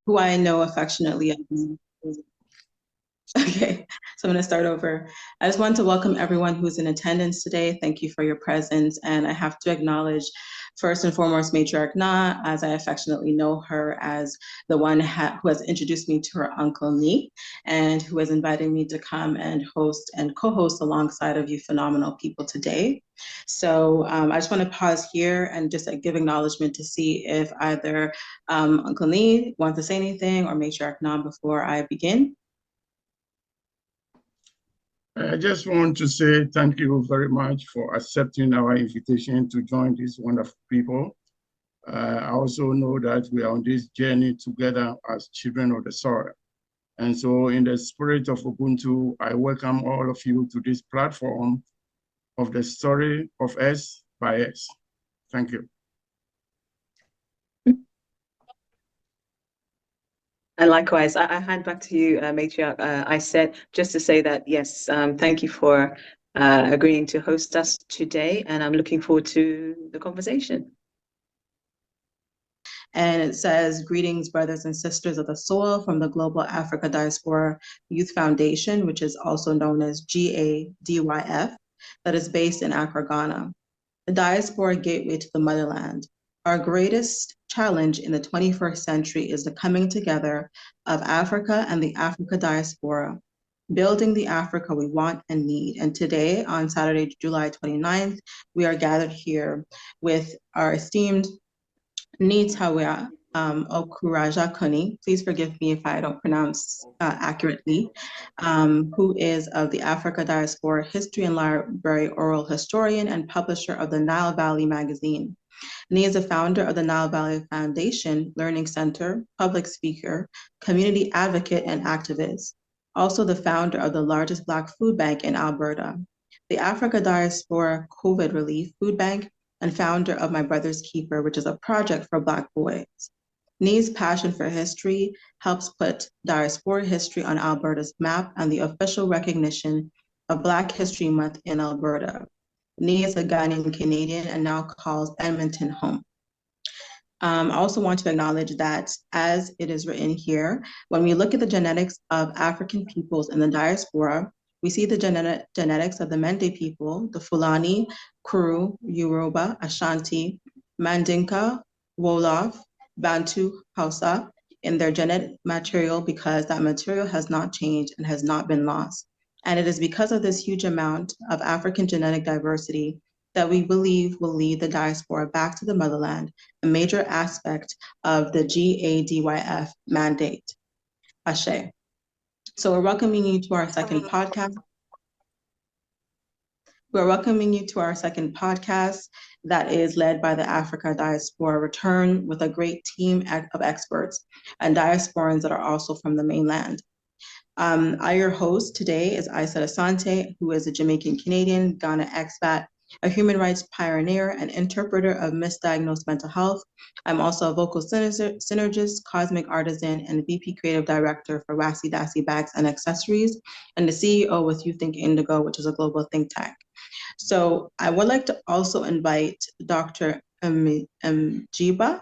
Who I know affectionately. Okay, so I'm going to start over. I just want to welcome everyone who's in attendance today. Thank you for your presence. And I have to acknowledge, first and foremost, Matriarch Na, as I affectionately know her as the one who has introduced me to her uncle Nee, and who has invited me to come and host and co-host alongside of you phenomenal people today. So I just want to pause here and just give acknowledgement to see if either Uncle Nee wants to say anything or Matriarch Na before I begin. I just want to say thank you very much for accepting our invitation to join these wonderful people. I also know that we are on this journey together as children of the soil. And so in the spirit of Ubuntu, I welcome all of you to this platform of the story of us by us. Thank you. And likewise, I hand back to you, Matriarch. I said just to say that, yes, thank you for agreeing to host us today, and I'm looking forward to the conversation. And it says, greetings, brothers and sisters of the soil from the Global Africa Diaspora Youth Foundation, which is also known as GADYF, that is based in Accra, Ghana. The diaspora gateway to the motherland. Our greatest challenge in the 21st century is the coming together of Africa and the Africa diaspora, building the Africa we want and need. And today, on Saturday, July 29th, we are gathered here with our esteemed Nitawa Okuraja Kuni, please forgive me if I don't pronounce accurately, who is of the Africa Diaspora History and Library oral historian and publisher of the Nile Valley magazine. Ni is a founder of the Nile Valley Foundation Learning Center, public speaker, community advocate, and activist. Also the founder of the largest Black food bank in Alberta, the Africa Diaspora COVID Relief Food Bank, and founder of My Brother's Keeper, which is a project for Black boys. Ni's passion for history helps put diaspora history on Alberta's map and the official recognition of Black History Month in Alberta. Ni is a Ghanaian Canadian and now calls Edmonton home. I also want to acknowledge that, as it is written here, when we look at the genetics of African peoples in the diaspora, we see the genetics of the Mende people, the Fulani, Kuru, Yoruba, Ashanti, Mandinka, Wolof, Bantu, Hausa in their genetic material, because that material has not changed and has not been lost. And it is because of this huge amount of African genetic diversity that we believe will lead the diaspora back to the motherland, a major aspect of the GADYF mandate. Ashe. So we're welcoming you to our second podcast. We're welcoming you to our second podcast that is led by the Africa Diaspora Return, with a great team of experts and diasporans that are also from the mainland. Your host today is Aissatou Asante, who is a Jamaican Canadian, Ghana expat, a human rights pioneer and interpreter of misdiagnosed mental health. I'm also a vocal synergist, cosmic artisan, and VP creative director for Wassy Dassy Bags and Accessories, and the CEO with You Think Indigo, which is a global think tank. So I would like to also invite Dr. Mjiba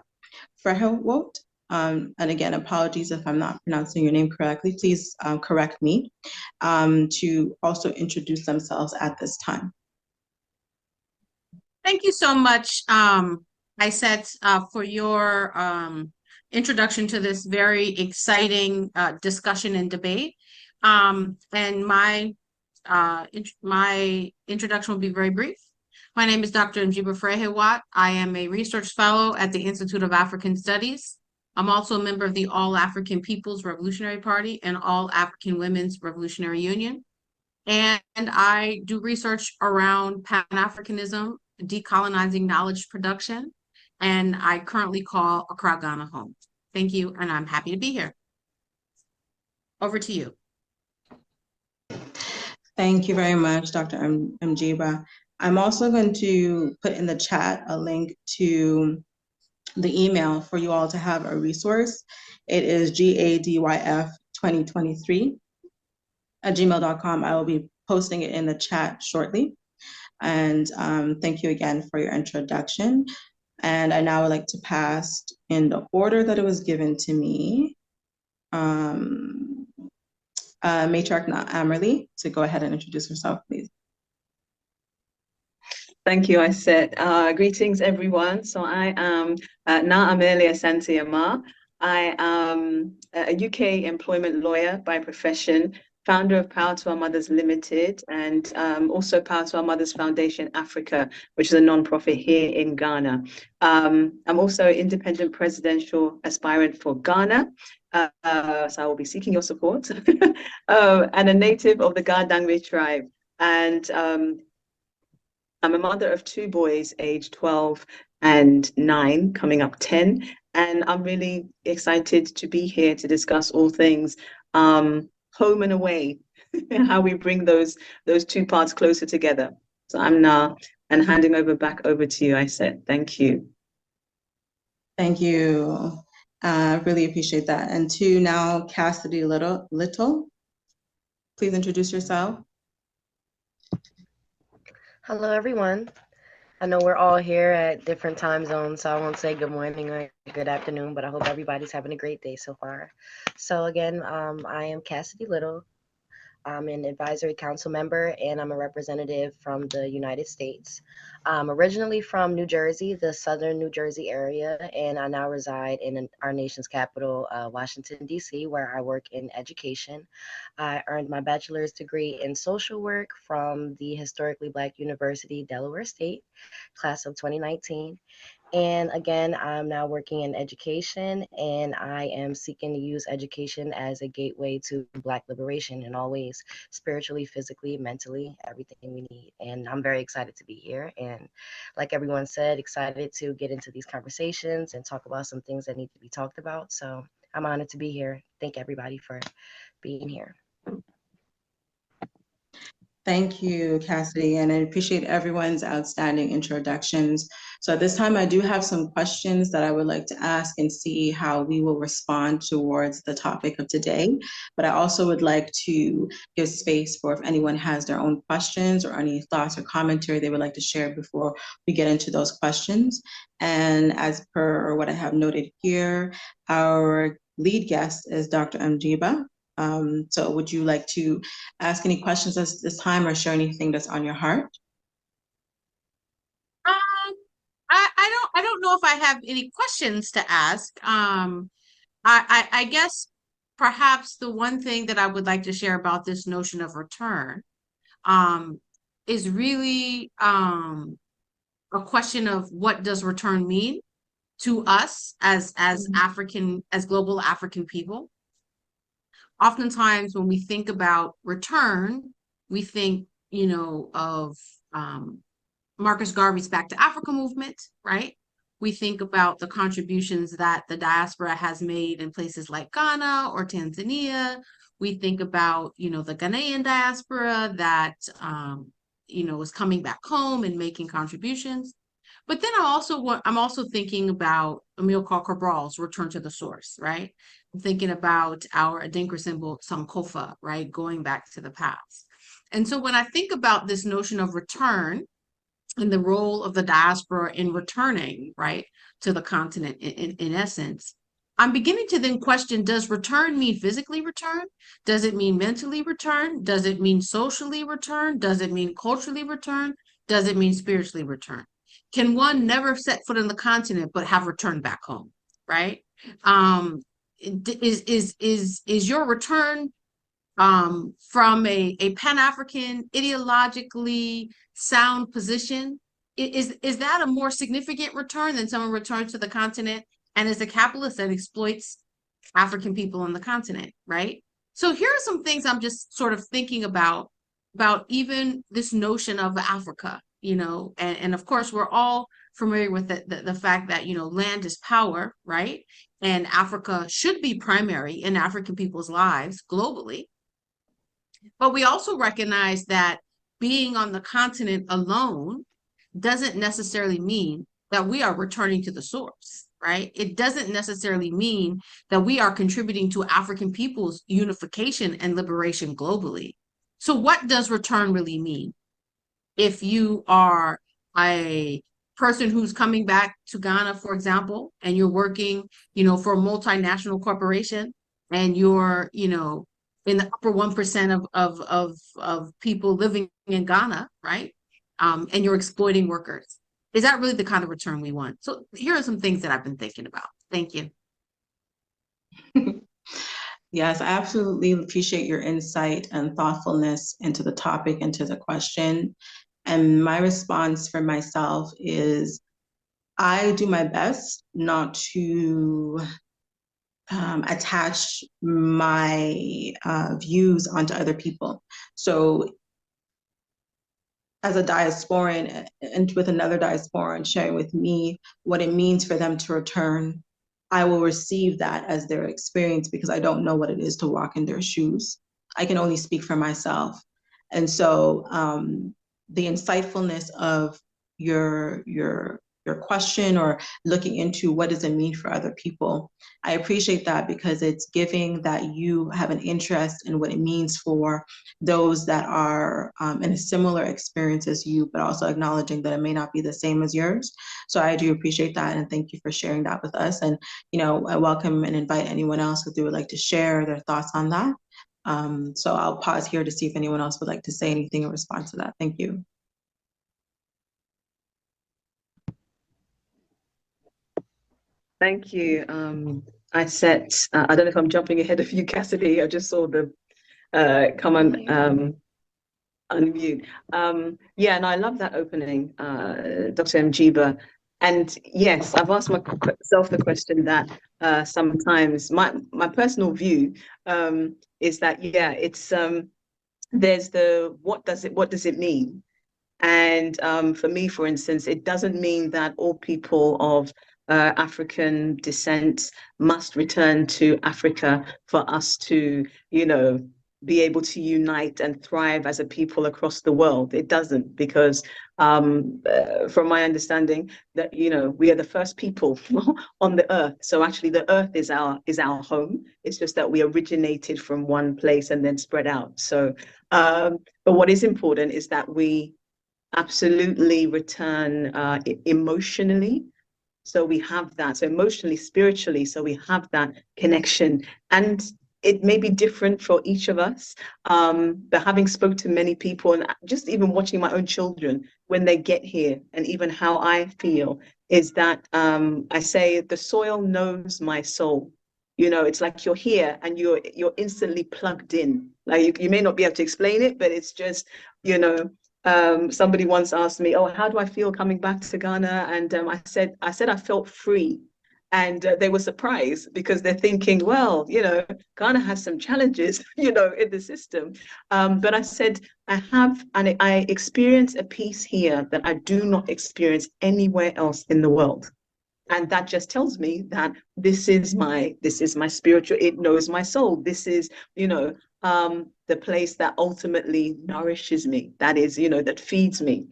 Frehewot, and again, apologies if I'm not pronouncing your name correctly, please correct me, to also introduce themselves at this time. Thank you so much, Aissatou, for your introduction to this very exciting discussion and debate. And my introduction will be very brief. My name is Dr. Mjiba Frehewot. I am a research fellow at the Institute of African Studies. I'm also a member of the All African People's Revolutionary Party and All African Women's Revolutionary Union. And I do research around Pan-Africanism, decolonizing knowledge production, and I currently call Accra, Ghana home. Thank you, and I'm happy to be here. Over to you. Thank you very much, Dr. Mjiba. I'm also going to put in the chat a link to the email for you all to have a resource. It is GADYF 2023@gmail.com. I will be posting it in the chat shortly. And thank you again for your introduction. And I now would like to pass in the order that it was given to me, Matriarch Amerly, to go ahead and introduce herself, please. Thank you, I said. Greetings, everyone. So I am Na Amelia Santiamar. I am a UK employment lawyer by profession, founder of Power to Our Mothers Limited, and also Power to Our Mothers Foundation Africa, which is a nonprofit here in Ghana. I'm also an independent presidential aspirant for Ghana. So I will be seeking your support. And a native of the Gadangwe tribe. And I'm a mother of 2 boys, aged 12 and 9, coming up 10. And I'm really excited to be here to discuss all things home and away, and how we bring those 2 parts closer together. So I'm Na, and handing back over to you, I said. Thank you. Thank you. Really appreciate that. And to now Cassidy Little, please introduce yourself. Hello, everyone. I know we're all here at different time zones, so I won't say good morning or good afternoon, but I hope everybody's having a great day so far. So again, I am Cassidy Little. I'm an advisory council member, and I'm a representative from the United States. I'm originally from New Jersey, the southern New Jersey area, and I now reside in our nation's capital, Washington, D.C., where I work in education. I earned my bachelor's degree in social work from the Historically Black University, Delaware State, class of 2019. And again, I'm now working in education, and I am seeking to use education as a gateway to Black liberation in all ways, spiritually, physically, mentally, everything we need. And I'm very excited to be here. And like everyone said, excited to get into these conversations and talk about some things that need to be talked about. So I'm honored to be here. Thank everybody for being here. Thank you, Cassidy, and I appreciate everyone's outstanding introductions. So at this time, I do have some questions that I would like to ask and see how we will respond towards the topic of today. But I also would like to give space for if anyone has their own questions or any thoughts or commentary they would like to share before we get into those questions. And as per what I have noted here, our lead guest is Dr. Mjiba. So would you like to ask any questions at this time or share anything that's on your heart? I don't know if I have any questions to ask. I guess perhaps the one thing that I would like to share about this notion of return is really a question of what does return mean to us as global African people. Oftentimes when we think about return, we think, of Marcus Garvey's Back to Africa movement, right? We think about the contributions that the diaspora has made in places like Ghana or Tanzania. We think about, the Ghanaian diaspora that, is coming back home and making contributions. But then I'm also thinking about Amilcar Cabral's Return to the Source, right? I'm thinking about our Adinkra symbol, Sankofa, right? Going back to the past. And so when I think about this notion of return and the role of the diaspora in returning, right, to the continent in essence, I'm beginning to then question, does return mean physically return? Does it mean mentally return? Does it mean socially return? Does it mean culturally return? Does it mean spiritually return? Can one never set foot on the continent but have returned back home, right? Is your return from a Pan-African ideologically sound position? Is that a more significant return than someone returns to the continent and is a capitalist that exploits African people on the continent, right? So here are some things I'm just sort of thinking about even this notion of Africa, and of course we're all familiar with the fact that, land is power, right? And Africa should be primary in African people's lives globally. But we also recognize that being on the continent alone doesn't necessarily mean that we are returning to the source, right? It doesn't necessarily mean that we are contributing to African people's unification and liberation globally. So what does return really mean? If you are a person who's coming back to Ghana, for example, and you're working, for a multinational corporation, and you're, in the upper 1% of people living in Ghana, right? And you're exploiting workers. Is that really the kind of return we want? So here are some things that I've been thinking about. Thank you. Yes, I absolutely appreciate your insight and thoughtfulness into the topic, into the question. And my response for myself is I do my best not to attach my views onto other people. So as a diasporan and with another diasporan sharing with me what it means for them to return, I will receive that as their experience because I don't know what it is to walk in their shoes. I can only speak for myself. And so the insightfulness of your question or looking into what does it mean for other people, I appreciate that because it's giving that you have an interest in what it means for those that are in a similar experience as you, but also acknowledging that it may not be the same as yours. So I do appreciate that, and thank you for sharing that with us. And I welcome and invite anyone else if they would like to share their thoughts on that. So I'll pause here to see if anyone else would like to say anything in response to that. Thank you. Thank you. I don't know if I'm jumping ahead of you, Cassidy. I just saw the come on unmute. Yeah, and I love that opening, Dr. Mjiba. And yes, I've asked myself the question that sometimes my personal view is that, yeah, it's there's the what does it mean? And for me, for instance, it doesn't mean that all people of African descent must return to Africa for us to, be able to unite and thrive as a people across the world. It doesn't, because from my understanding that, we are the first people on the earth. So actually the earth is our home. It's just that we originated from one place and then spread out. So, but what is important is that we absolutely return emotionally. So we have that. So emotionally, spiritually, so we have that connection. And it may be different for each of us. But having spoke to many people and just even watching my own children when they get here, and even how I feel is that I say the soil knows my soul. It's like you're here and you're instantly plugged in. Like you may not be able to explain it, but it's just, somebody once asked me, "Oh, how do I feel coming back to Ghana?" And I said I felt free, and they were surprised because they're thinking, well, Ghana has some challenges, in the system. But I said I experience a peace here that I do not experience anywhere else in the world. And that just tells me that this is my spiritual, it knows my soul. This is, the place that ultimately nourishes me, that is, that feeds me.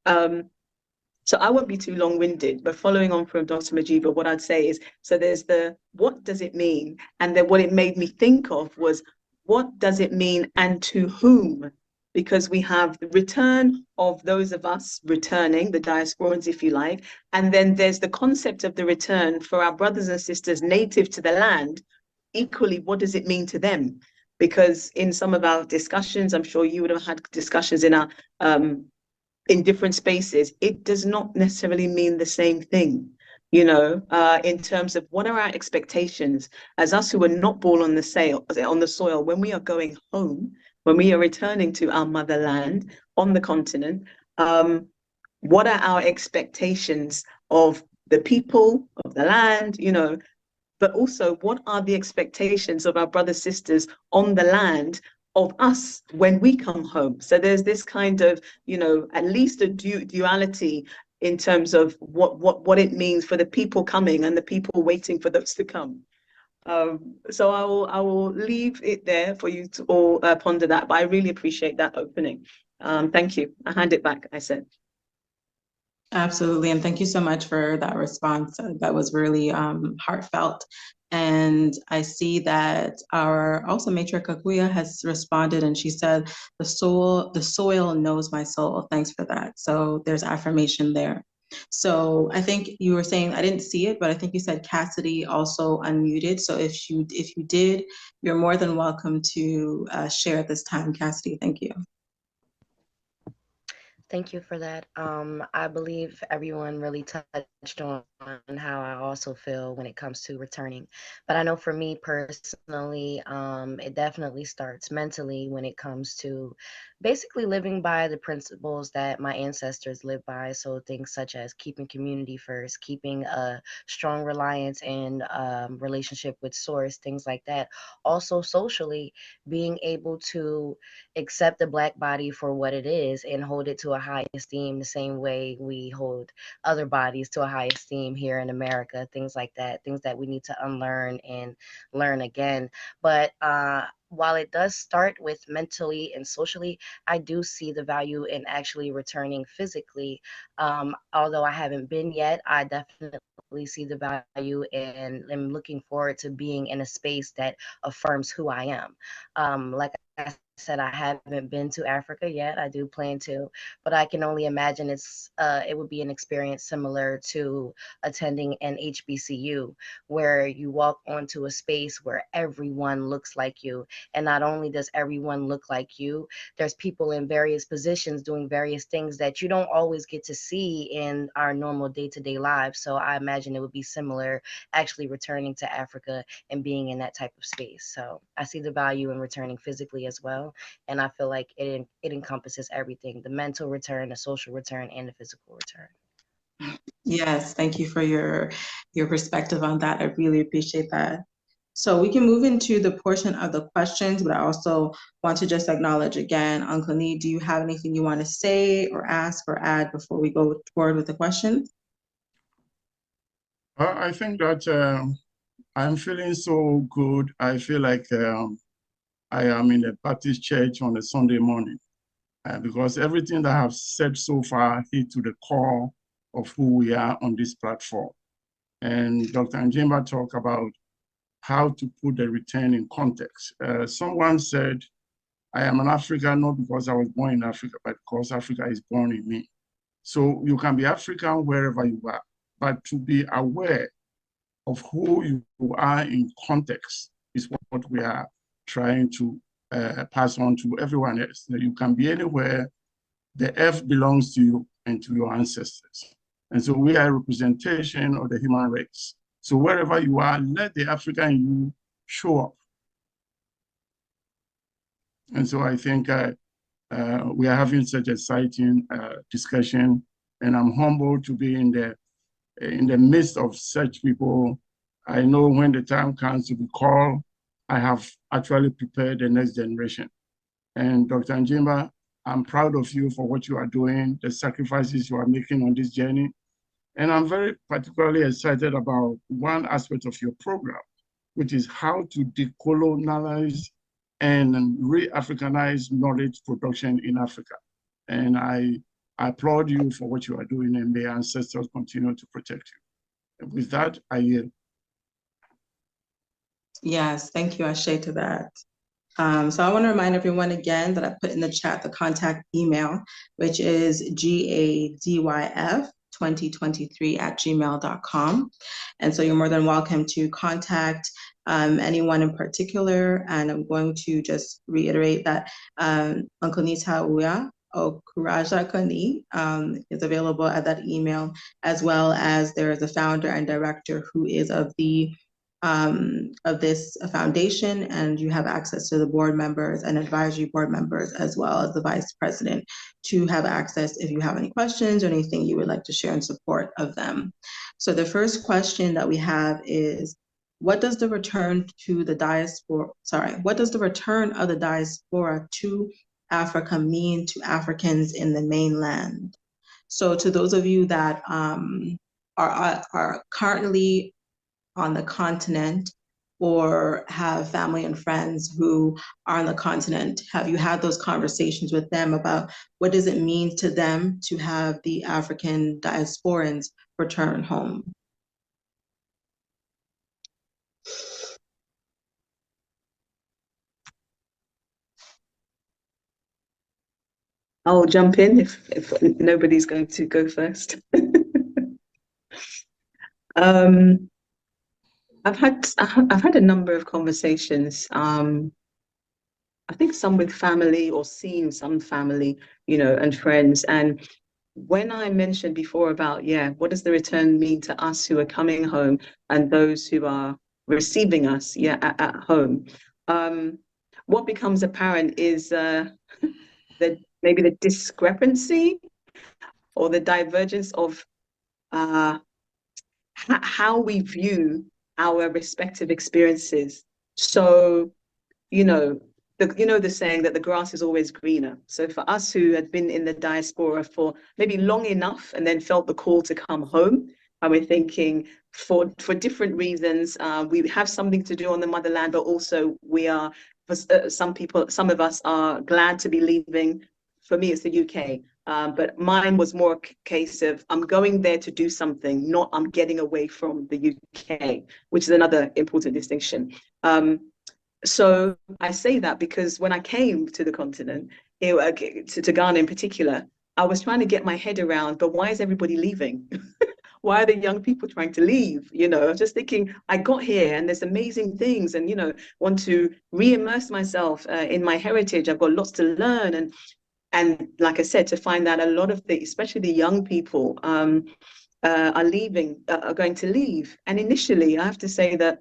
So I won't be too long-winded, but following on from Dr. Mjiba, what I'd say is, so there's the, what does it mean? And then what it made me think of was, what does it mean and to whom? Because we have the return of those of us returning, the diasporans, if you like, and then there's the concept of the return for our brothers and sisters native to the land. Equally, what does it mean to them? Because in some of our discussions, I'm sure you would have had discussions in our in different spaces, it does not necessarily mean the same thing. In terms of what are our expectations as us who are not born on the soil, when we are going home, when we are returning to our motherland on the continent, what are our expectations of the people, of the land, but also what are the expectations of our brothers, sisters on the land of us when we come home? So there's this kind of, at least a duality in terms of what it means for the people coming and the people waiting for those to come. So I will leave it there for you to all ponder that, but I really appreciate that opening. Thank you. I hand it back, I said. Absolutely, and thank you so much for that response. That was really heartfelt. And I see that our also matriarch Akuya has responded, and she said, the soil knows my soul." Thanks for that. So there's affirmation there. So I think you were saying, I didn't see it, but I think you said Cassidy also unmuted. So if you did, you're more than welcome to share at this time, Cassidy. Thank you. Thank you for that. I believe everyone really touched on how I also feel when it comes to returning. But I know for me personally, it definitely starts mentally when it comes to basically living by the principles that my ancestors lived by. So things such as keeping community first, keeping a strong reliance and relationship with source, things like that. Also socially, being able to accept the Black body for what it is and hold it to a high esteem the same way we hold other bodies to a high esteem here in America, things like that, things that we need to unlearn and learn again. But while it does start with mentally and socially, I do see the value in actually returning physically. Although I haven't been yet, I definitely see the value and am looking forward to being in a space that affirms who I am. Like I said, I haven't been to Africa yet. I do plan to, but I can only imagine it would be an experience similar to attending an HBCU, where you walk onto a space where everyone looks like you. And not only does everyone look like you, there's people in various positions doing various things that you don't always get to see in our normal day-to-day lives. So I imagine it would be similar actually returning to Africa and being in that type of space. So I see the value in returning physically as well. And I feel like it encompasses everything: the mental return, the social return, and the physical return. Yes, thank you for your perspective on that. I really appreciate that. So we can move into the portion of the questions, but I also want to just acknowledge again, Uncle Nee, do you have anything you want to say or ask or add before we go forward with the questions? I think that I'm feeling so good. I feel like I am in a Baptist church on a Sunday morning because everything that I have said so far hit to the core of who we are on this platform. And Dr. Njimba talked about how to put the return in context. Someone said, I am an African not because I was born in Africa, but because Africa is born in me. So you can be African wherever you are, but to be aware of who you are in context is what we are trying to pass on to everyone else. That you can be anywhere, the earth belongs to you and to your ancestors. And so we are a representation of the human race. So wherever you are, let the African in you show up. And so I think we are having such an exciting discussion, and I'm humbled to be in the midst of such people. I know when the time comes to be called, I have actually prepared the next generation. And Dr. Njimba, I'm proud of you for what you are doing, the sacrifices you are making on this journey. And I'm very particularly excited about one aspect of your program, which is how to decolonize and re-Africanize knowledge production in Africa. And I applaud you for what you are doing, and may ancestors continue to protect you. And with that, I yield. Yes, thank you, Ashe, to that. So I want to remind everyone again that I put in the chat the contact email, which is GADYF2023@gmail.com. And so you're more than welcome to contact anyone in particular. And I'm going to just reiterate that Uncle Nita Uya Okuraja Kani is available at that email, as well as there is a founder and director who is of this foundation, and you have access to the board members and advisory board members, as well as the vice president, to have access if you have any questions or anything you would like to share in support of them. So the first question that we have is, what does the return of the diaspora to Africa mean to Africans in the mainland? So to those of you that are currently on the continent or have family and friends who are on the continent? Have you had those conversations with them about what does it mean to them to have the African diasporans return home? I'll jump in if nobody's going to go first. I've had a number of conversations. I think some with family or seeing some family, and friends. And when I mentioned before about, what does the return mean to us who are coming home and those who are receiving us, at home? What becomes apparent is maybe the discrepancy or the divergence of how we view our respective experiences. So, the saying that the grass is always greener. So for us who had been in the diaspora for maybe long enough and then felt the call to come home, and we're thinking for different reasons, we have something to do on the motherland, but also we are, for some of us are glad to be leaving. For me, it's the UK. But mine was more a case of I'm going there to do something, not I'm getting away from the UK, which is another important distinction. So I say that because when I came to the continent, to Ghana in particular, I was trying to get my head around, but why is everybody leaving? Why are the young people trying to leave? I was just thinking, I got here and there's amazing things and, want to re-immerse myself in my heritage. I've got lots to learn. And like I said, to find that a lot of especially the young people are going to leave. And initially, I have to say that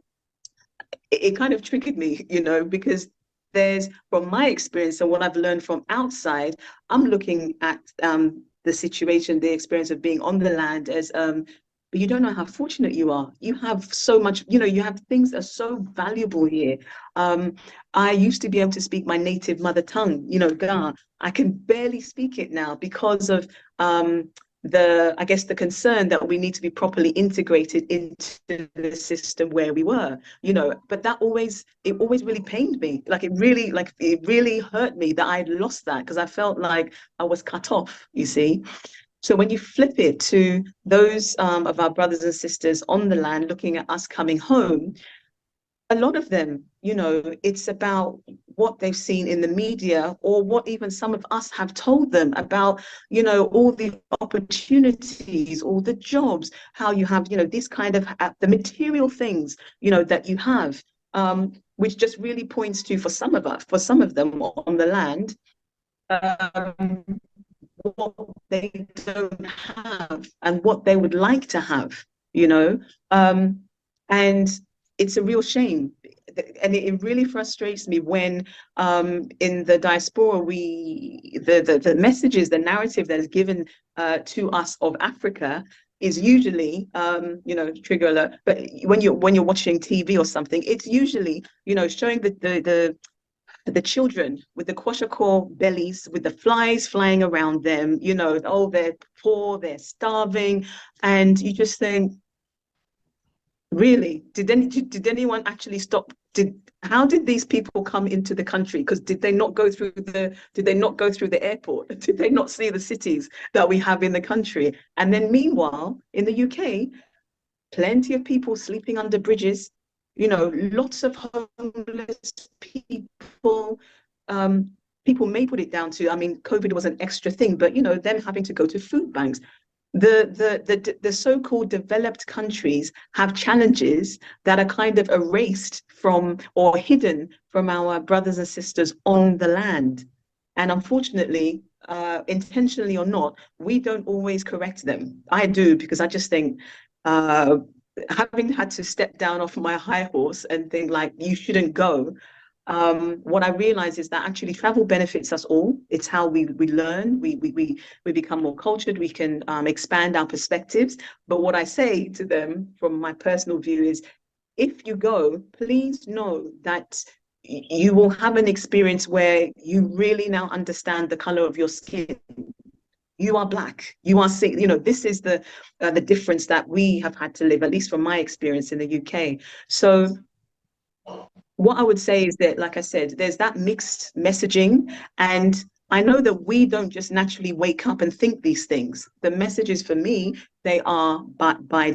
it kind of triggered me, because from my experience and what I've learned from outside, I'm looking at the situation, the experience of being on the land as, but you don't know how fortunate you are. You have so much, you have things that are so valuable here. I used to be able to speak my native mother tongue, Ga. I can barely speak it now because of the concern that we need to be properly integrated into the system where we were, but it always really pained me. It really hurt me that I'd lost that because I felt like I was cut off, you see. So when you flip it to those of our brothers and sisters on the land looking at us coming home, a lot of them, it's about what they've seen in the media or what even some of us have told them about, all the opportunities, all the jobs, how you have, this kind of the material things, that you have, which just really points to, for some of them on the land, what they don't have and what they would like to have, and it's a real shame. And it really frustrates me when in the diaspora, the messages, the narrative that is given to us of Africa is usually, trigger alert, but when you're watching TV or something, it's usually, showing the children with the kwashiorkor bellies, with the flies flying around them, they're poor, they're starving. And you just think, really, did anyone actually stop? How did these people come into the country? Because did they not go through the airport? Did they not see the cities that we have in the country? And then meanwhile, in the UK, plenty of people sleeping under bridges, lots of homeless people. People may put it down to, COVID was an extra thing, but them having to go to food banks. The so-called developed countries have challenges that are kind of erased from or hidden from our brothers and sisters on the land. And unfortunately, intentionally or not, we don't always correct them. I do, because I just think, having had to step down off my high horse and think like, you shouldn't go. What I realize is that actually travel benefits us all. It's how we learn, we become more cultured, we can expand our perspectives. But what I say to them from my personal view is, if you go, please know that you will have an experience where you really now understand the color of your skin. You are Black, you are sick, this is the difference that we have had to live, at least from my experience in the UK. So what I would say is that, like I said, there's that mixed messaging, and I know that we don't just naturally wake up and think these things. The messages for me, they are by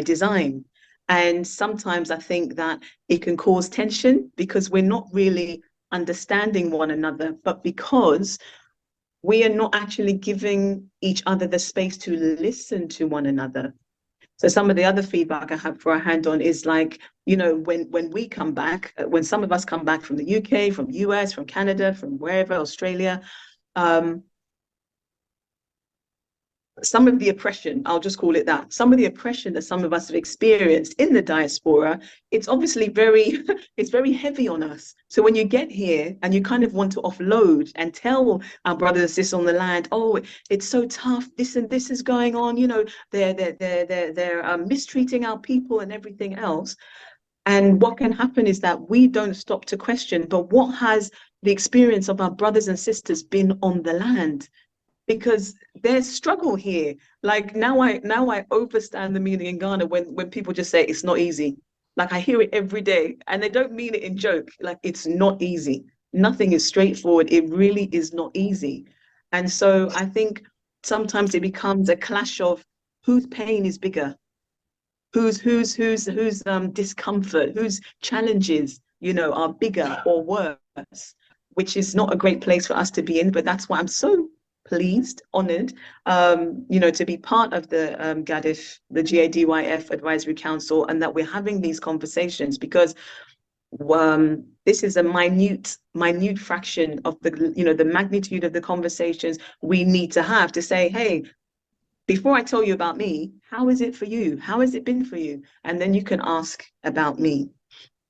design. And sometimes I think that it can cause tension because we're not really understanding one another, but because we are not actually giving each other the space to listen to one another. So some of the other feedback I have for a hand on is like, when we come back, when some of us come back from the UK, from US, from Canada, from wherever, Australia, some of the oppression, I'll just call it that, some of the oppression that some of us have experienced in the diaspora, it's obviously it's very heavy on us. So when you get here and you kind of want to offload and tell our brothers and sisters on the land, oh, it's so tough, this and this is going on, they're mistreating our people and everything else. And what can happen is that we don't stop to question, but what has the experience of our brothers and sisters been on the land? Because there's struggle here. Like now I understand the meaning in Ghana when people just say it's not easy. Like I hear it every day and they don't mean it in joke. Like it's not easy. Nothing is straightforward. It really is not easy. And so I think sometimes it becomes a clash of whose pain is bigger, whose discomfort, whose challenges, are bigger or worse, which is not a great place for us to be in. But that's why I'm so pleased, honored, to be part of the GADYF, the GADYF Advisory Council, and that we're having these conversations because this is a minute fraction of the magnitude of the conversations we need to have to say, hey, before I tell you about me, how is it for you? How has it been for you? And then you can ask about me.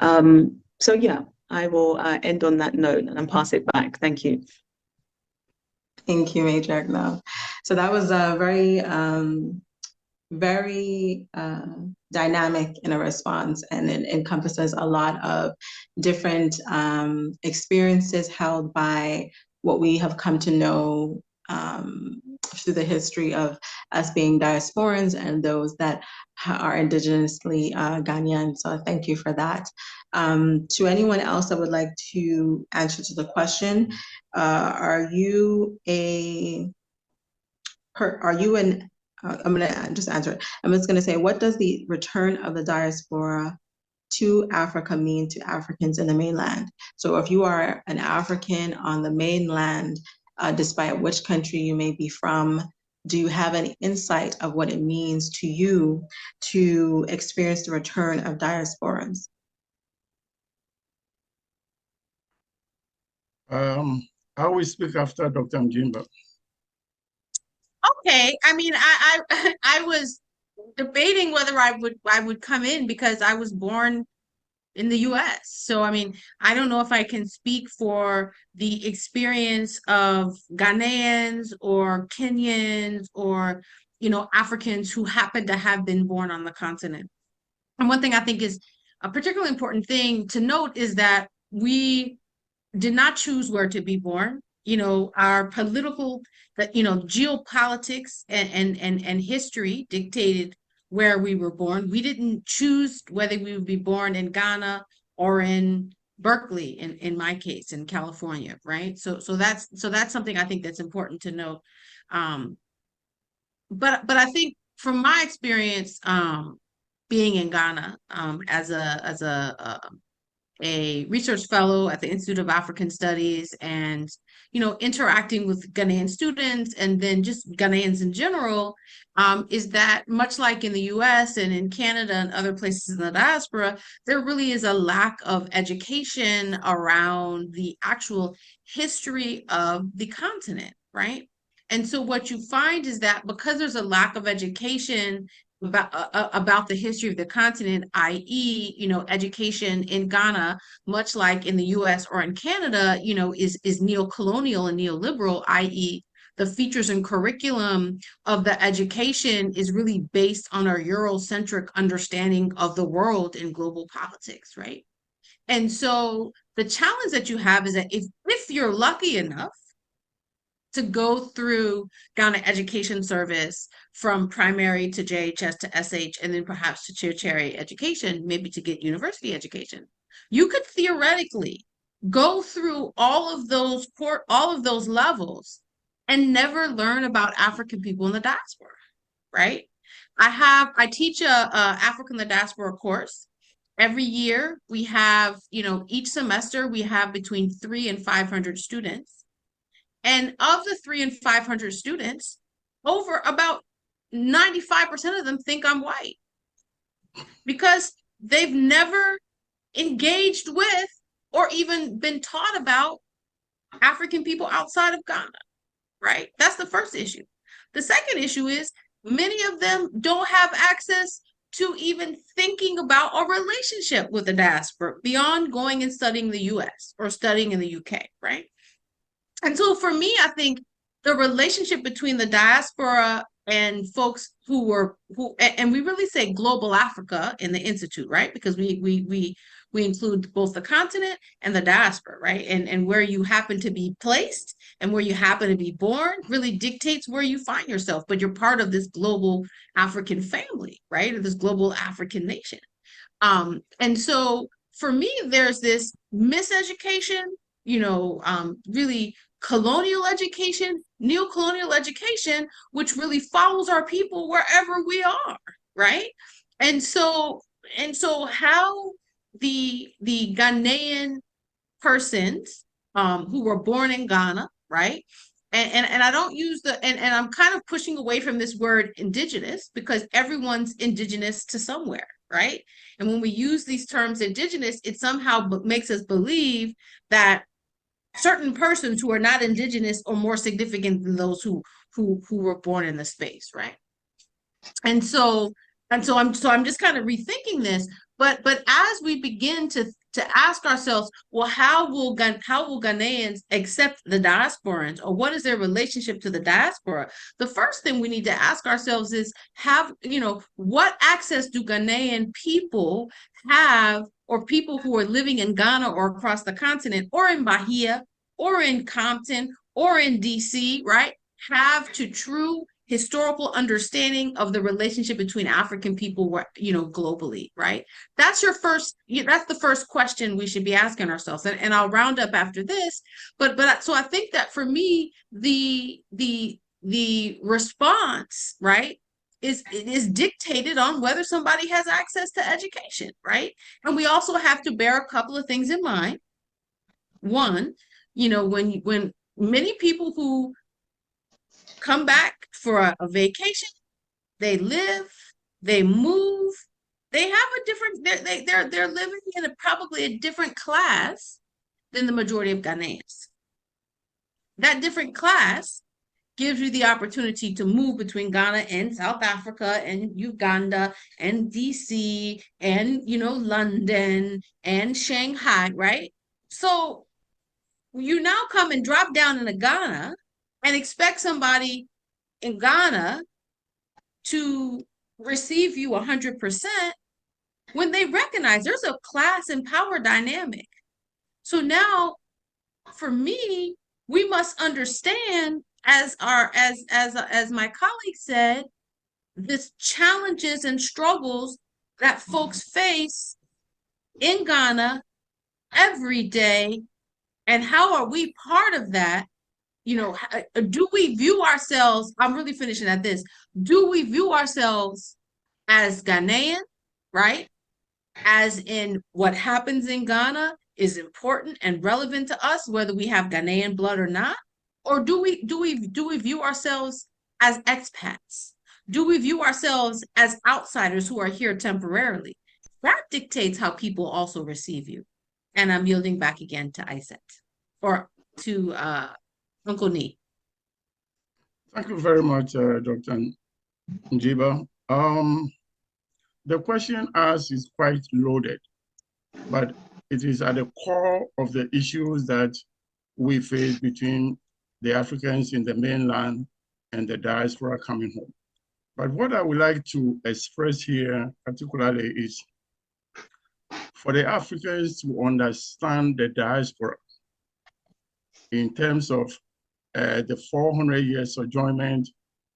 So yeah, I will end on that note and pass it back. Thank you. Thank you, Major. No. So that was a very dynamic in a response, and it encompasses a lot of different experiences held by what we have come to know through the history of us being diasporans and those that are indigenously Ghanaian. So thank you for that. To anyone else that would like to answer to the question, are you an I'm going to just answer it. I'm just going to say, what does the return of the diaspora to Africa mean to Africans in the mainland? So if you are an African on the mainland, despite which country you may be from, do you have any insight of what it means to you to experience the return of diasporans? I will speak after Dr. Njimba. Okay, I mean, I was debating whether I would come in because I was born in the US. So I mean, I don't know if I can speak for the experience of Ghanaians or Kenyans or Africans who happen to have been born on the continent. And one thing I think is a particularly important thing to note is that we did not choose where to be born. Our political, geopolitics and history dictated where we were born. We didn't choose whether we would be born in Ghana or in Berkeley, in my case, in California, right? So that's something I think that's important to note. But I think from my experience, being in Ghana, as a research fellow at the Institute of African Studies and, interacting with Ghanaian students and then just Ghanaians in general, is that much like in the US and in Canada and other places in the diaspora, there really is a lack of education around the actual history of the continent, right? And so what you find is that because there's a lack of education about the history of the continent, i.e., education in Ghana, much like in the US or in Canada, is neo-colonial and neoliberal, i.e., the features and curriculum of the education is really based on our Eurocentric understanding of the world and global politics, right? And so the challenge that you have is that if you're lucky enough to go through Ghana Education Service from primary to JHS to SH, and then perhaps to tertiary education, maybe to get university education. You could theoretically go through all of those levels and never learn about African people in the diaspora, right? I teach a Africa in the Diaspora course. Every year we have, each semester we have between 300 and 500 students. And of the 300 and 500 students, over about 95% of them think I'm white because they've never engaged with or even been taught about African people outside of Ghana, right? That's the first issue. The second issue is many of them don't have access to even thinking about a relationship with the diaspora beyond going and studying the US or studying in the UK, right? And so for me, I think the relationship between the diaspora and folks and we really say global Africa in the Institute, right? Because we include both the continent and the diaspora, right? And where you happen to be placed and where you happen to be born really dictates where you find yourself, but you're part of this global African family, right? Or this global African nation. And so for me, there's this miseducation, really colonial education, neo-colonial education, which really follows our people wherever we are, right? And so how the Ghanaian persons who were born in Ghana, right? And I don't use and I'm kind of pushing away from this word indigenous because everyone's indigenous to somewhere, right? And when we use these terms indigenous, it somehow makes us believe that certain persons who are not indigenous are more significant than those who were born in the space, right? And so I'm just kind of rethinking this. But as we begin to ask ourselves, well, how will Ghanaians accept the diasporans, or what is their relationship to the diaspora? The first thing we need to ask ourselves is, what access do Ghanaian people have, or people who are living in Ghana or across the continent, or in Bahia, or in Compton, or in DC, right, have to true historical understanding of the relationship between African people, globally, right? That's the first question we should be asking ourselves. And I'll round up after this, but so I think that for me, the response, right, is dictated on whether somebody has access to education, right? And we also have to bear a couple of things in mind. One, when many people who come back for a vacation, they live, they move, they have a different, they're living in probably a different class than the majority of Ghanaians. That different class gives you the opportunity to move between Ghana and South Africa and Uganda and DC and, London and Shanghai, right? So you now come and drop down into Ghana and expect somebody in Ghana to receive you 100% when they recognize there's a class and power dynamic. So now, for me, we must understand, as my colleague said, this challenges and struggles that folks face in Ghana every day, and how are we part of that? Do we view ourselves, I'm really finishing at this, do we view ourselves as Ghanaian, right? As in what happens in Ghana is important and relevant to us, whether we have Ghanaian blood or not? Or do we view ourselves as expats? Do we view ourselves as outsiders who are here temporarily? That dictates how people also receive you. And I'm yielding back again to Iset, or to Uncle Nee. Thank you very much, Dr. Njiba. The question asked is quite loaded, but it is at the core of the issues that we face between the Africans in the mainland and the diaspora coming home. But what I would like to express here particularly is for the Africans to understand the diaspora in terms of the 400 years sojournment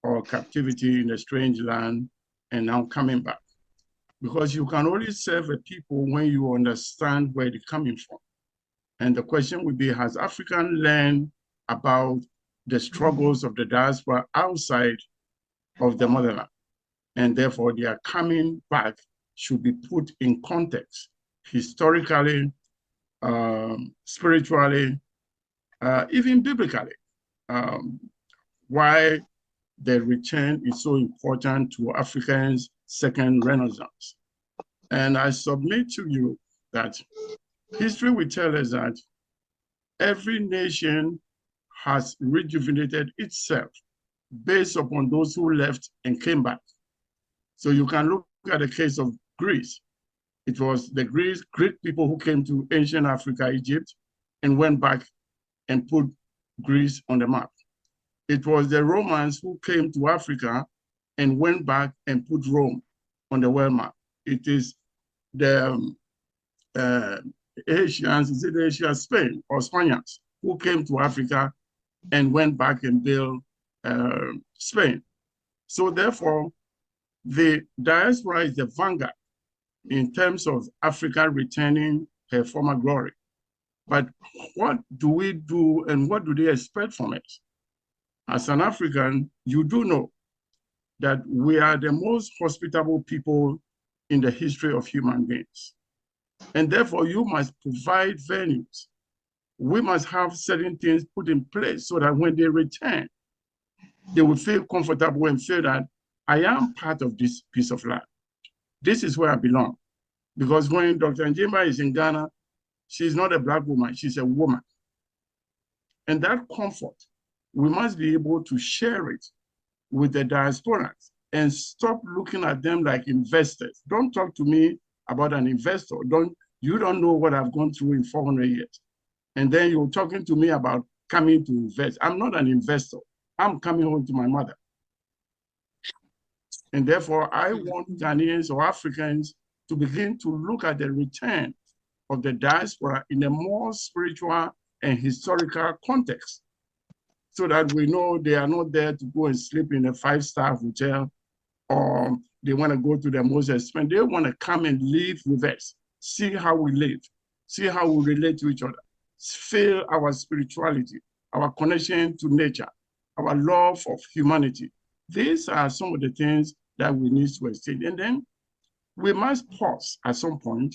or captivity in a strange land and now coming back. Because you can only serve a people when you understand where they're coming from. And the question would be, has African learned about the struggles of the diaspora outside of the motherland? And therefore, their coming back should be put in context, historically, spiritually, even biblically. Why the return is so important to Africans' second renaissance. And I submit to you that history will tell us that every nation has rejuvenated itself based upon those who left and came back. So you can look at the case of Greece. It was the Greek people who came to ancient Africa, Egypt, and went back and put Greece on the map. It was the Romans who came to Africa and went back and put Rome on the world map. It is the Asians, is it Asia, Spain, or Spaniards who came to Africa and went back and built Spain. So therefore, the diaspora is the vanguard in terms of Africa returning her former glory. But what do we do and what do they expect from it? As an African, you do know that we are the most hospitable people in the history of human beings. And therefore, you must provide venues. We must have certain things put in place so that when they return, they will feel comfortable and feel that I am part of this piece of land. This is where I belong. Because when Dr. Njimba is in Ghana, she's not a Black woman, she's a woman. And that comfort, we must be able to share it with the diasporans and stop looking at them like investors. Don't talk to me about an investor. You don't know what I've gone through in 400 years. And then you're talking to me about coming to invest. I'm not an investor. I'm coming home to my mother. And therefore, I want Ghanaians or Africans to begin to look at the return of the diaspora in a more spiritual and historical context, so that we know they are not there to go and sleep in a 5-star hotel, or they want to go to the most expensive. They want to come and live with us, see how we live, see how we relate to each other, feel our spirituality, our connection to nature, our love of humanity. These are some of the things that we need to exchange. And then we must pause at some point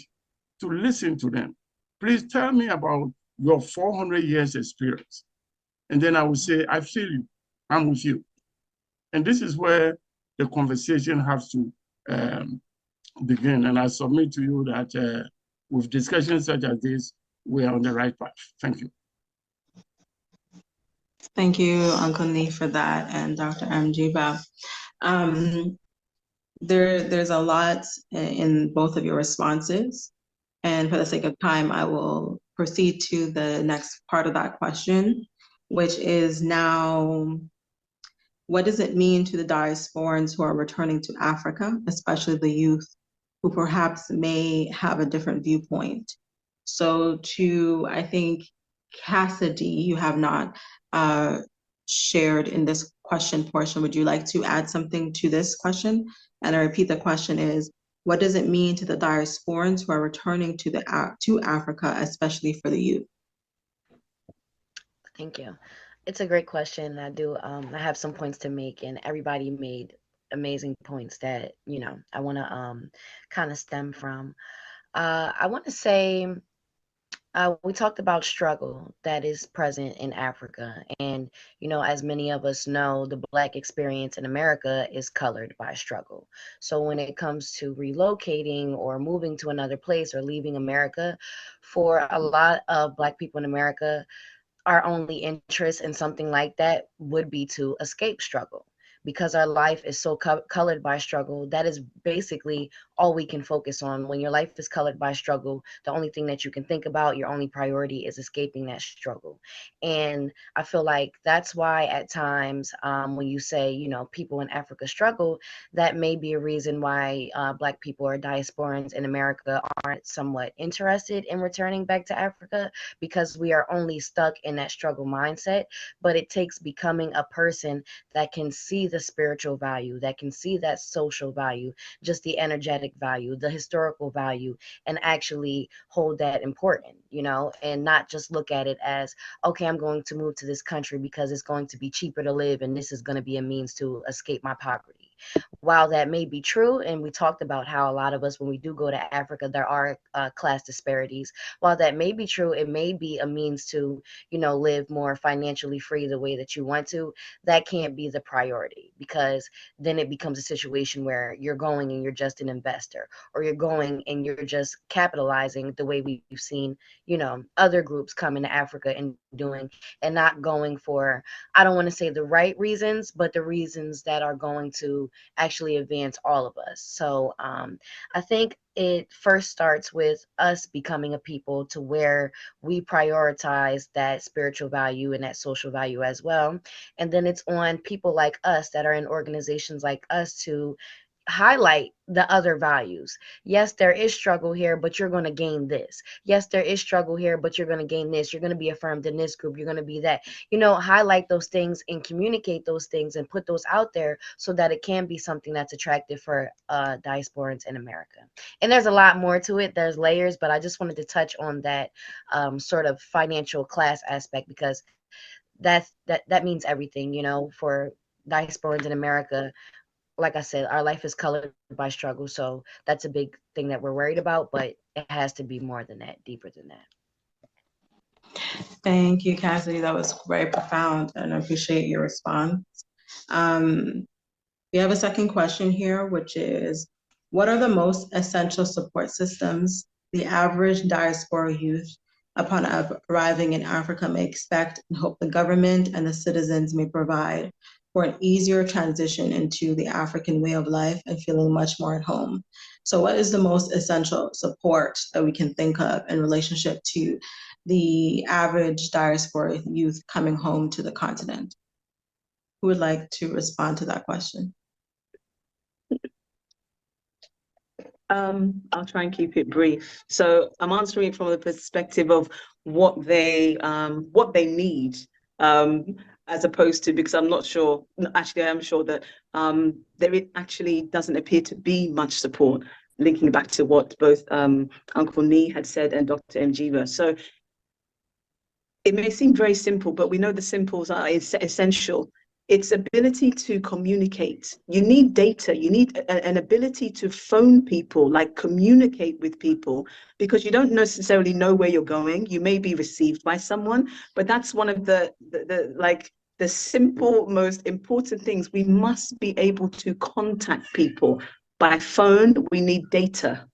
to listen to them. Please tell me about your 400 years experience. And then I will say, I feel you, I'm with you. And this is where the conversation has to begin. And I submit to you that with discussions such as this, we are on the right path. Thank you. Thank you, Uncle Nee, for that, and Dr. Mjiba. There's a lot in both of your responses. And for the sake of time, I will proceed to the next part of that question, which is now, what does it mean to the diasporans who are returning to Africa, especially the youth who perhaps may have a different viewpoint? So I think, Cassidy, you have not shared in this question portion. Would you like to add something to this question? And I repeat, the question is, what does it mean to the diasporans who are returning to Africa, especially for the youth? Thank you. It's a great question. I have some points to make, and everybody made amazing points that, I want to kind of stem from. I want to say, we talked about struggle that is present in Africa. And, as many of us know, the Black experience in America is colored by struggle. So when it comes to relocating or moving to another place or leaving America, for a lot of Black people in America, our only interest in something like that would be to escape struggle. because our life is so colored by struggle, that is basically all we can focus on. When your life is colored by struggle, the only thing that you can think about, your only priority is escaping that struggle. And I feel like that's why at times when you say, you know, people in Africa struggle, that may be a reason why Black people or diasporans in America aren't somewhat interested in returning back to Africa, because we are only stuck in that struggle mindset. But it takes becoming a person that can see the spiritual value, that can see that social value, just the energetic value, the historical value, and actually hold that important, you know, and not just look at it as, okay, I'm going to move to this country because it's going to be cheaper to live and this is going to be a means to escape my poverty. While that may be true, and we talked about how a lot of us, when we do go to Africa, there are class disparities. While that may be true, it may be a means to, you know, live more financially free the way that you want to. That can't be the priority, because then it becomes a situation where you're going and you're just an investor, or you're going and you're just capitalizing the way we've seen, you know, other groups come into Africa and doing, and not going for, I don't want to say the right reasons, but the reasons that are going to actually advance all of us. So I think it first starts with us becoming a people to where we prioritize that spiritual value and that social value as well. And then it's on people like us that are in organizations like us to highlight the other values. Yes, there is struggle here, but you're going to gain this. Yes, there is struggle here, but you're going to gain this. You're going to be affirmed in this group. You're going to be that. You know, highlight those things and communicate those things and put those out there so that it can be something that's attractive for diasporans in America. And there's a lot more to it. There's layers, but I just wanted to touch on that sort of financial class aspect, because that means everything, you know, for diasporans in America. Like I said, our life is colored by struggle. So that's a big thing that we're worried about, but it has to be more than that, deeper than that. Thank you, Cassidy. That was very profound, and I appreciate your response. We have a second question here, which is, what are the most essential support systems the average diaspora youth upon arriving in Africa may expect and hope the government and the citizens may provide for an easier transition into the African way of life and feeling much more at home? So what is the most essential support that we can think of in relationship to the average diaspora youth coming home to the continent? Who would like to respond to that question? I'll try and keep it brief. So I'm answering it from the perspective of what they need, as opposed to, because I'm not sure, actually I am sure that there actually doesn't appear to be much support, linking back to what both Uncle Nee had said and Dr. Mjiba. So it may seem very simple, but we know the simples are essential. Its ability to communicate. You need data, you need an ability to phone people, like communicate with people, because you don't necessarily know where you're going. You may be received by someone, but that's one of the simple, most important things. We must be able to contact people by phone. We need data.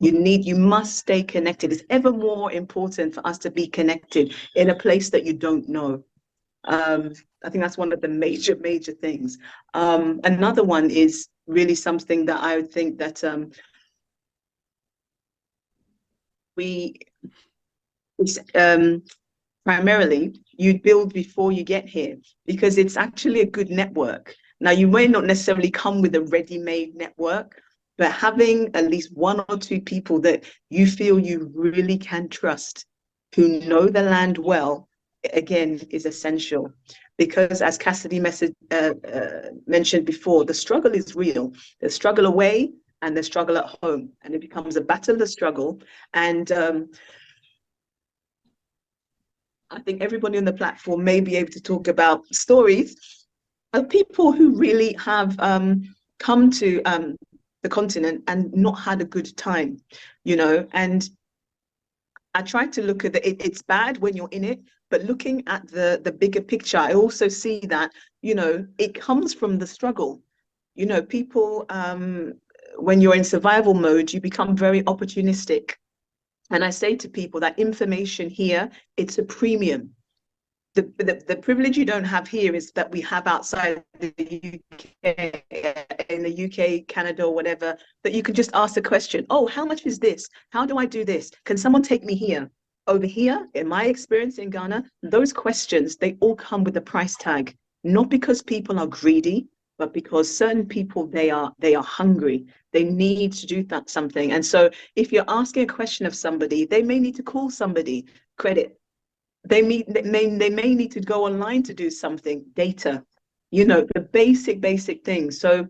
You must stay connected. It's ever more important for us to be connected in a place that you don't know. I think that's one of the major things. Another one is really something that I would think that primarily you build before you get here, because it's actually a good network. Now, you may not necessarily come with a ready-made network, but having at least one or two people that you feel you really can trust, who know the land well, again, is essential. Because as Cassidy mentioned before, the struggle is real. The struggle away and the struggle at home, and it becomes a battle of the struggle. And I think everybody on the platform may be able to talk about stories of people who really have come to the continent and not had a good time, you know. And I try to look at it's bad when you're in it, but looking at the bigger picture, I also see that, you know, it comes from the struggle. You know, people, when you're in survival mode, you become very opportunistic. And I say to people that information here, it's a premium. the privilege you don't have here is that we have outside the UK, in the UK, Canada, or whatever, that you can just ask the question, oh, how much is this? How do I do this? Can someone take me here? Over here, in my experience in Ghana, those questions, they all come with a price tag, not because people are greedy, but because certain people, they are hungry. They need to do that something. And so if you're asking a question of somebody, they may need to call somebody, credit. They may need to go online to do something, data, the basic things. So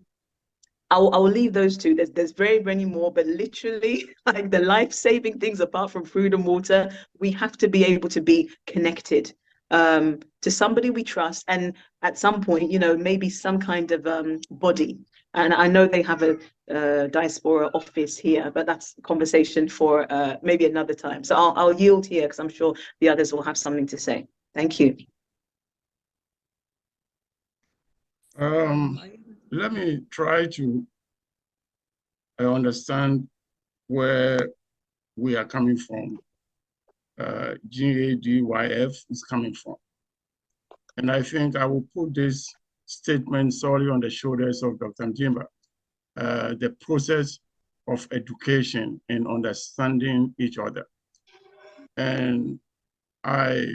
I'll leave those two. There's very many more, but literally like the life-saving things apart from food and water, we have to be able to be connected to somebody we trust, and at some point, maybe some kind of body. And I know they have a Diaspora office here, but that's a conversation for maybe another time. So I'll yield here because I'm sure the others will have something to say. Thank you. Let me try to understand where we are coming from. GADYF is coming from. And I think I will put this statement solely on the shoulders of Dr. Njimba. The process of education and understanding each other. And I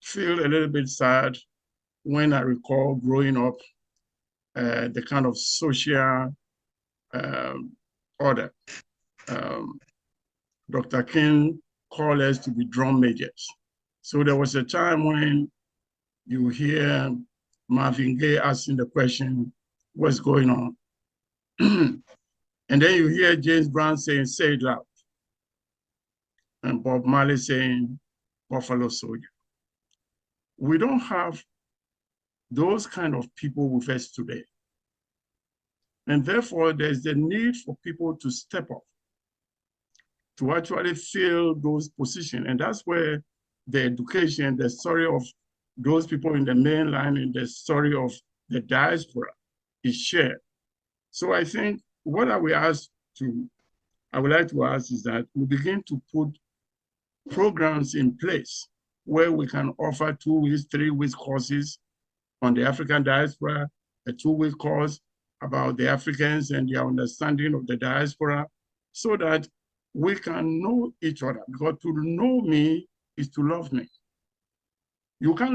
feel a little bit sad when I recall growing up, the kind of social order. Dr. King called us to be drum majors. So there was a time when you hear Marvin Gaye asking the question, what's going on? And then you hear James Brown saying, say it loud. And Bob Marley saying, Buffalo Soldier. We don't have those kind of people with us today. And therefore, there's the need for people to step up, to actually fill those positions. And that's where the education, the story of those people in the mainland and the story of the diaspora is shared. So I think what I would like to ask is that we begin to put programs in place where we can offer 2 weeks, 3 weeks courses on the African diaspora, a 2-week course about the Africans and their understanding of the diaspora, so that we can know each other. Because to know me is to love me. You can't